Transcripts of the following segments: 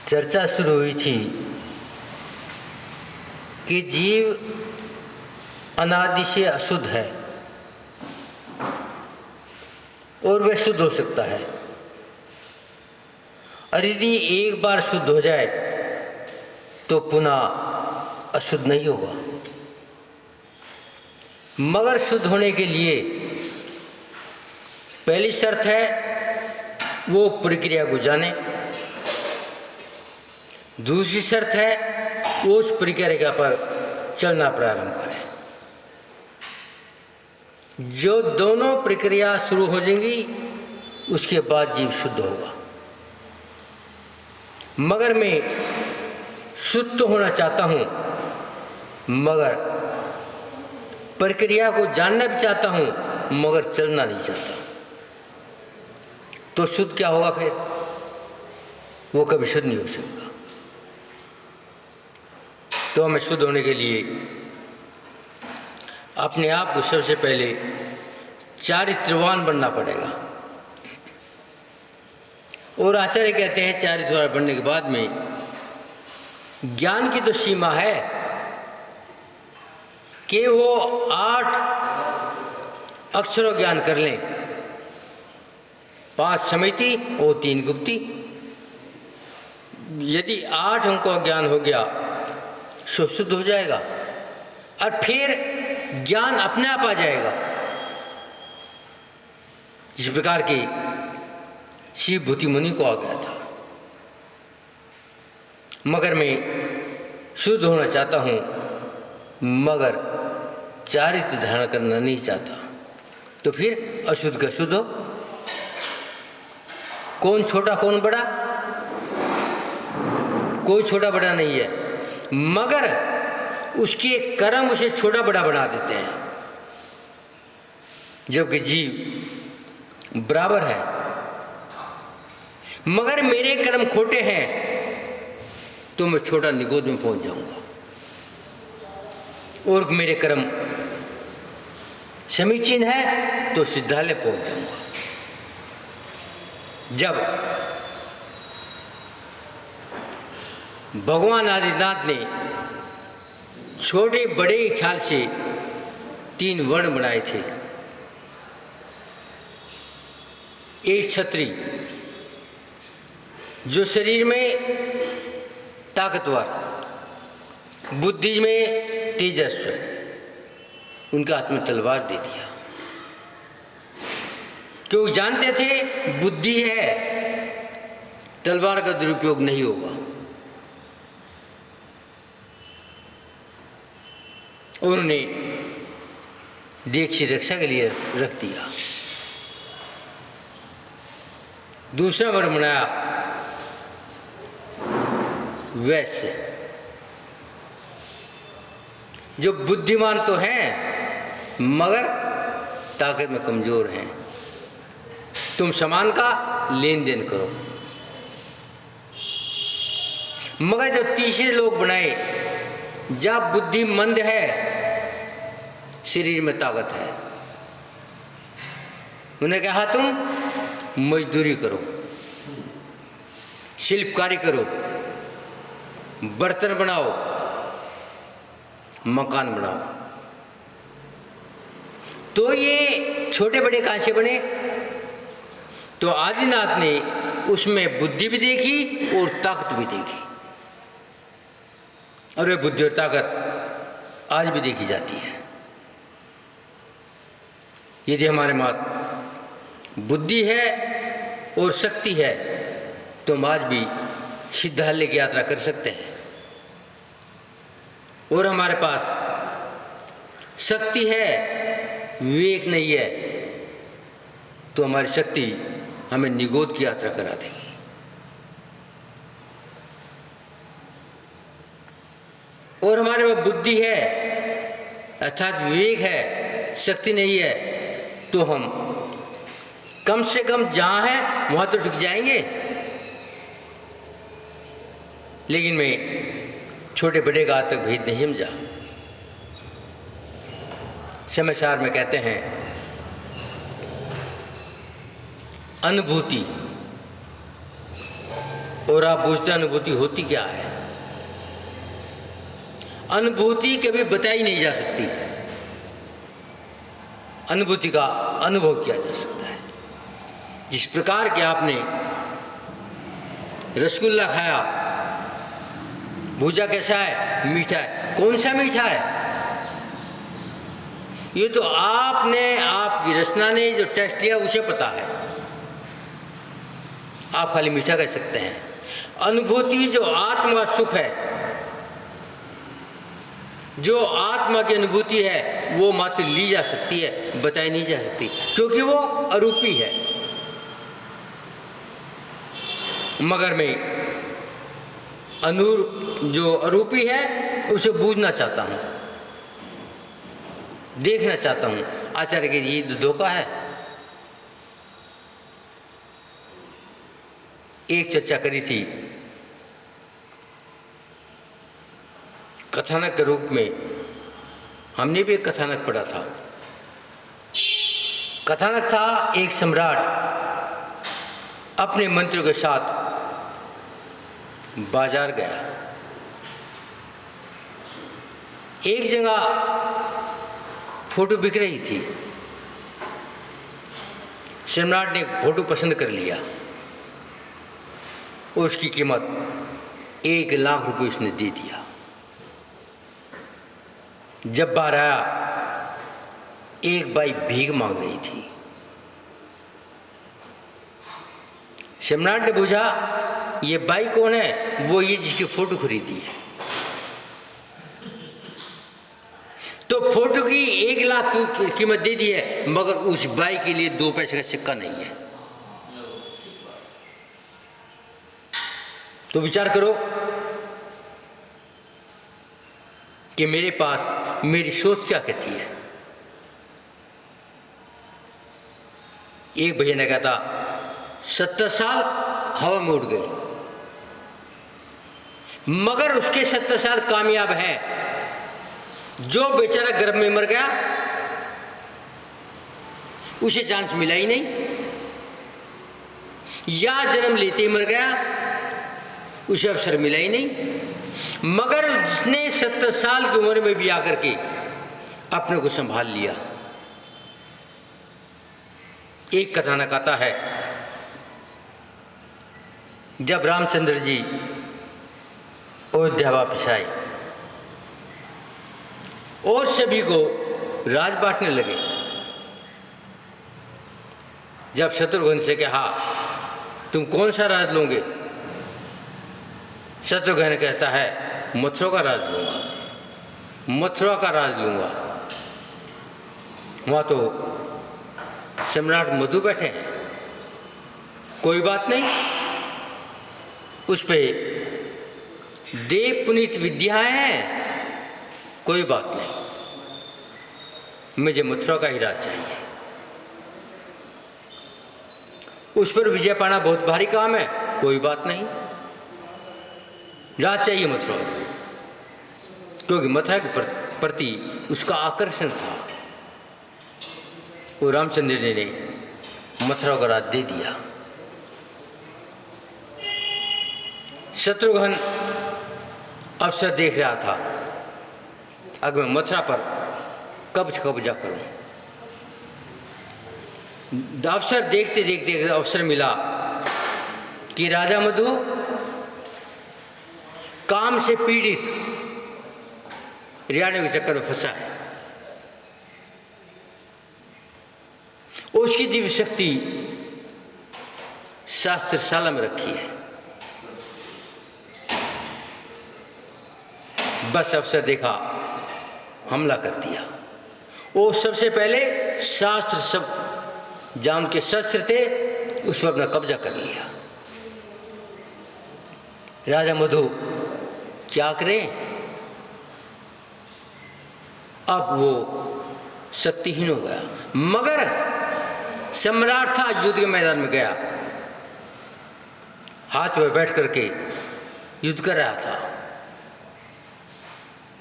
चर्चा शुरू हुई थी कि जीव अनादि से अशुद्ध है और वह शुद्ध हो सकता है, और यदि एक बार शुद्ध हो जाए तो पुनः अशुद्ध नहीं होगा। मगर शुद्ध होने के लिए पहली शर्त है वो प्रक्रिया को जाने, दूसरी शर्त है वो उस प्रक्रिया पर चलना प्रारंभ करें। जो दोनों प्रक्रिया शुरू हो जाएंगी उसके बाद जीव शुद्ध होगा। मगर मैं शुद्ध तो होना चाहता हूँ, मगर प्रक्रिया को जानना भी चाहता हूँ, मगर चलना नहीं चाहता, तो शुद्ध क्या होगा? फिर वो कभी शुद्ध नहीं हो सकता। तो हमें शुद्ध होने के लिए अपने आप को सबसे पहले चारित्रवान बनना पड़ेगा। और आचार्य कहते हैं चारित्रवान बनने के बाद में ज्ञान की तो सीमा है कि वो 8 अक्षरों ज्ञान कर लें, 5 समिति और 3 गुप्ती। यदि 8 अंकों का ज्ञान हो गया तो शुद्ध हो जाएगा, और फिर ज्ञान अपने आप आ जाएगा। जिस प्रकार की शिव भूति मुनि को आ गया था। मगर मैं शुद्ध होना चाहता हूँ, मगर चारित्र धारण करना नहीं चाहता, तो फिर अशुद्ध का शुद्ध हो। कौन छोटा कौन बड़ा? कोई छोटा बड़ा नहीं है, मगर उसके कर्म उसे छोटा बड़ा बना देते हैं, जबकि जीव बराबर है। मगर मेरे कर्म खोटे हैं तो मैं छोटा निगोद में पहुंच जाऊंगा, और मेरे कर्म समीचीन है तो सिद्धालय पहुंच जाऊंगा। जब भगवान आदिनाथ ने छोटे बड़े ख्याल से 3 वर्ण बनाए थे, एक क्षत्रिय जो शरीर में ताकतवर, बुद्धि में तेजस्वी, उनका हाथ में तलवार दे दिया, क्योंकि जानते थे बुद्धि है, तलवार का दुरुपयोग नहीं होगा। उन्होंने देश की रक्षा के लिए रख दिया। दूसरा वर्ण बनाया वैश्य, जो बुद्धिमान तो हैं मगर ताकत में कमजोर हैं। तुम सामान का लेन देन करो। मगर जो तीसरे लोग बनाए, जब बुद्धि मंद है, शरीर में ताकत है, उन्हें कहा तुम मजदूरी करो, शिल्पकारी करो, बर्तन बनाओ, मकान बनाओ। तो ये छोटे बड़े कहां से बने? तो आदिनाथ ने उसमें बुद्धि भी देखी और ताकत भी देखी, और वे बुद्धि और ताकत आज भी देखी जाती है। यदि हमारे मात बुद्धि है और शक्ति है तो हम आज भी सिद्धालय की यात्रा कर सकते हैं। और हमारे पास शक्ति है, विवेक नहीं है, तो हमारी शक्ति हमें निगोद की यात्रा करा देगी। और हमारे पास बुद्धि है अर्थात विवेक है, शक्ति नहीं है, तो हम कम से कम जहाँ है वहाँ तो टिक जाएंगे। लेकिन मैं छोटे बड़े का आज तक भेद नहीं समझा। समाचार में कहते हैं अनुभूति और आप पूछते अनुभूति होती क्या है। अनुभूति कभी बताई नहीं जा सकती, अनुभूति का अनुभव किया जा सकता है। जिस प्रकार के आपने रसगुल्ला खाया, भूजा कैसा है, मीठा है, कौन सा मीठा है, ये तो आपने, आपकी रचना ने जो टेस्ट लिया उसे पता है, आप खाली मीठा कह सकते हैं। अनुभूति जो आत्मा का सुख है, जो आत्मा की अनुभूति है, वो मात्र ली जा सकती है, बताई नहीं जा सकती, क्योंकि वो अरूपी है। मगर मैं जो अरूपी है उसे बूझना चाहता हूँ, देखना चाहता हूँ। आचार्य के ये धोखा है। एक चर्चा करी थी कथानक के रूप में, हमने भी एक कथानक पढ़ा था। कथानक था, एक सम्राट अपने मंत्रियों के साथ बाजार गया। एक जगह फोटो बिक रही थी, सम्राट ने एक फोटो पसंद कर लिया और उसकी कीमत 1 लाख रुपए उसने दे दिया। जब बाहर आया, एक बाई भीख मांग रही थी। सम्राट ने पूछा, ये बाई कौन है? वो ये जिसकी फोटो खरीदी है। तो फोटो की 1 लाख की कीमत दे दी है, मगर उस बाई के लिए 2 पैसे का सिक्का नहीं है। तो विचार करो कि मेरे पास मेरी सोच क्या कहती है। एक भैया ने कहा था 70 साल हवा में उड़ गए, मगर उसके 70 साल कामयाब है। जो बेचारा गर्भ में मर गया उसे चांस मिला ही नहीं, या जन्म लेते ही मर गया उसे अवसर मिला ही नहीं। मगर जिसने 70 साल की उम्र में भी आकर के अपने को संभाल लिया। एक कथानक आता है, जब रामचंद्र जी अयोध्या वापस आए और सभी को राज बांटने लगे। जब शत्रुघ्न से कहा, तुम कौन सा राज लोगे? शत्रुघ्न कहता है, मथुरा का राज लूंगा, मथुरा का राज लूंगा। वहां तो सम्राट मधु बैठे हैं, कोई बात नहीं, उस पे देव पुनीत विद्या है, कोई बात नहीं, मुझे मथुरा का ही राज चाहिए। उस पर विजय पाना बहुत भारी काम है, कोई बात नहीं, राज चाहिए मथुरा, क्योंकि मथुरा के प्रति उसका आकर्षण था। वो रामचंद्र जी ने मथुरा का राज दे दिया। शत्रुघ्न अवसर देख रहा था, अगर मैं मथुरा पर कब्जा करूं। अवसर देखते देखते अवसर मिला कि राजा मधु काम से पीड़ित रियाने के चक्कर में फंसा है। उसकी दिव्य शक्ति शास्त्रशाला में रखी है। बस अवसर देखा, हमला कर दिया। वो सबसे पहले शास्त्र सब जान के शस्त्र थे, उस पर अपना कब्जा कर लिया। राजा मधु क्या करें? अब वो शक्तिहीन हो गया। मगर सम्राट था, युद्ध के मैदान में गया, हाथ में बैठ करके युद्ध कर रहा था,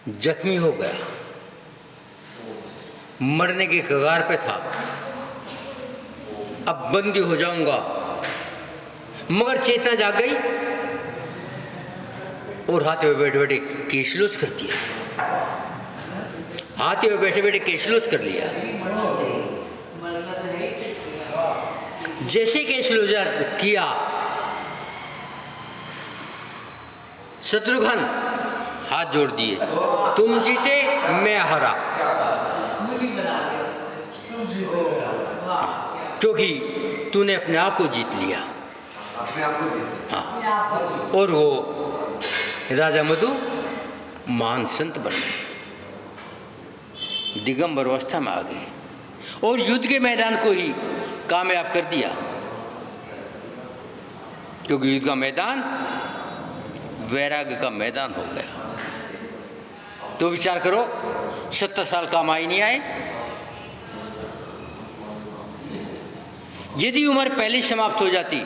जख्मी हो गया, मरने के कगार पे था, अब बंदी हो जाऊंगा। मगर चेतना जाग गई, और हाथ में बैठे बैठे केशलोच कर दिया, हाथ में बैठे बैठे केशलोच कर लिया। जैसे केशलोच किया, शत्रुघ्न हाथ जोड़ दिए, तुम जीते मैं हारा, क्योंकि तूने अपने आप को जीत लिया। अपने आप को जीत। हाँ, और वो राजा मधु महान संत बन गए, दिगंबर अवस्था में आ गए और युद्ध के मैदान को ही कामयाब कर दिया, क्योंकि युद्ध का मैदान वैराग्य का मैदान हो गया। तो विचार करो, 70 साल काम आई नहीं आए। यदि उम्र पहले समाप्त हो जाती,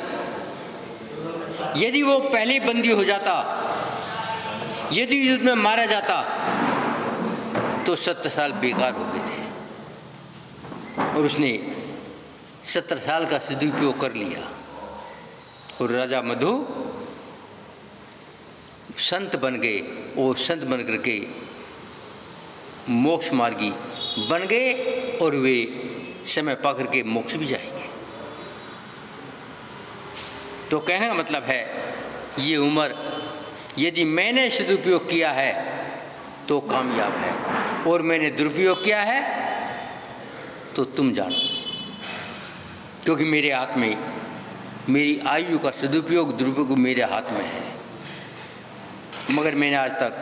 यदि वो पहले बंदी हो जाता, यदि युद्ध में मारा जाता, तो 70 साल बेकार हो गए थे। और उसने 70 साल का सदुपयोग कर लिया और राजा मधु संत बन गए और संत बन करके मोक्ष मार्गी बन गए और वे समय पा करके मोक्ष भी जाएंगे। तो कहने का मतलब है, ये उम्र यदि मैंने सदुपयोग किया है तो कामयाब है, और मैंने दुरुपयोग किया है तो तुम जानो, क्योंकि मेरे हाथ में, मेरी आयु का सदुपयोग दुरुपयोग मेरे हाथ में है, मगर मैंने आज तक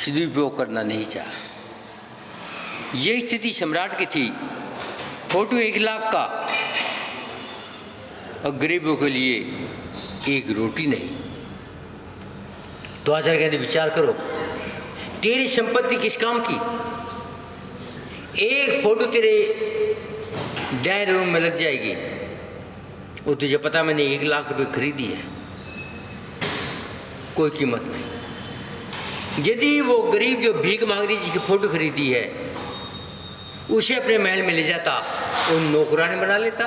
सदुपयोग करना नहीं चाहा। ये स्थिति सम्राट की थी, फोटो 1 लाख का और गरीबों के लिए एक रोटी नहीं। तो आचार्य कहते विचार करो, तेरी संपत्ति किस काम की? एक फोटो तेरे डायरी रूम में लग जाएगी, वो तुझे पता मैंने 1 लाख रुपए खरीदी है, कोई कीमत नहीं। यदि वो गरीब जो भीख मांगरी जी की फोटो खरीदी है, उसे अपने महल में ले जाता और नौकरानी बना लेता,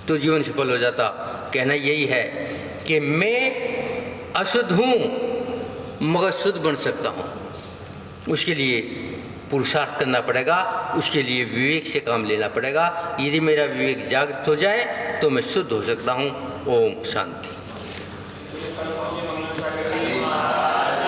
तो जीवन सफल हो जाता। कहना यही है कि मैं अशुद्ध हूँ मगर शुद्ध बन सकता हूँ। उसके लिए पुरुषार्थ करना पड़ेगा, उसके लिए विवेक से काम लेना पड़ेगा। यदि मेरा विवेक जागृत हो जाए तो मैं शुद्ध हो सकता हूँ। ओम शांति।